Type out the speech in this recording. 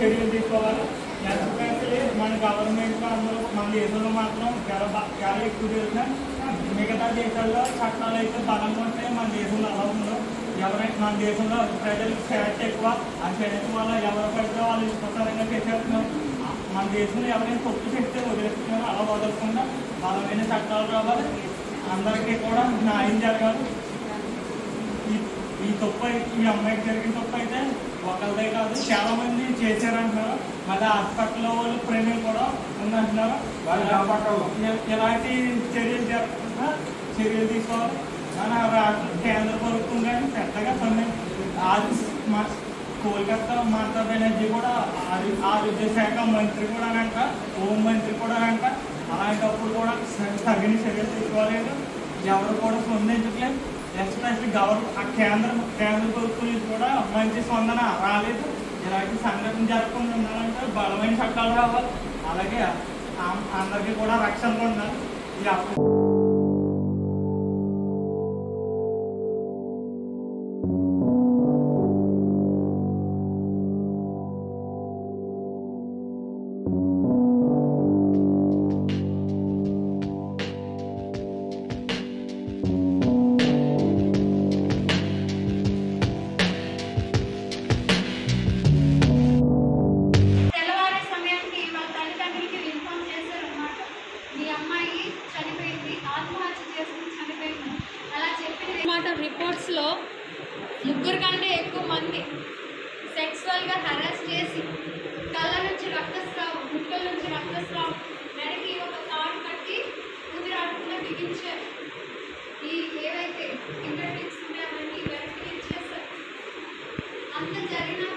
చర్యలు తీసుకోవాలి. ఎస్పెషల్లీ మన గవర్నమెంట్ అందరూ మన దేశంలో మాత్రం చాలా ఎక్కువ తెలుసు. మిగతా దేశాల్లో చట్టాలు అయితే బలంగా ఉంటాయి, మన దేశంలో అలా ఉండవు. ఎవరైనా మన దేశంలో ప్రజలకు స్వేచ్ఛ ఎక్కువ. ఆ స్వేచ్ఛ వల్ల ఎవరు పడితే వాళ్ళు ఇష్టపరంగా చేసేస్తున్నారు. మన దేశంలో ఎవరైనా తప్పు చేస్తే వదిలేస్తున్నారు. అలా వదలకుండా బలమైన చట్టాలు రావాలి, అందరికీ కూడా న్యాయం జరగాలి. ఈ తప్పు ఈ అమ్మాయికి జరిగిన తప్పు అయితే ఒకరిదే కాదు, చాలా మంది చేశారంటున్నారు. మళ్ళీ హాస్పిటల్లో వాళ్ళు ప్రేమలు కూడా ఉందంటున్నారు. ఎలాంటి చర్యలు జరగకుండా చర్యలు తీసుకోవాలి. మన రాష్ట్ర కేంద్ర ప్రభుత్వం కానీ పెద్దగా కోల్కతా మమతా బెనర్జీ కూడా ఆరోగ్య శాఖ మంత్రి కూడా అంట, హోం మంత్రి కూడా అంట. అలాంటప్పుడు కూడా తగిన చర్యలు తీసుకోలేదు, ఎవరు కూడా స్పందించట్లేదు. ఎస్పెషల్లీ కేంద్ర ప్రభుత్వం నుంచి కూడా మంచి స్పందన రాలేదు. ఇలాంటి సంఘటన జరగకుండా ఉండాలంటే బలమైన చట్టాలు రావాలి, అలాగే అందరికీ కూడా రక్షణ ఉండాలి. రిపోర్ట్స్లో 3 కంటే ఎక్కువ మంది సెక్సువల్గా హెరాస్ చేసి కళ్ళ నుంచి రక్తస్రావం, ముక్కల నుంచి రక్తస్రావం, మెడకి ఒక తాడు కట్టి ఊపిరాడకుండా బిగించారు. ఈ ఏవైతే ఇంటర్వ్యూస్ ఉన్నాయో అవన్నీ వెరిఫై చేశారు. అంత జరిగినా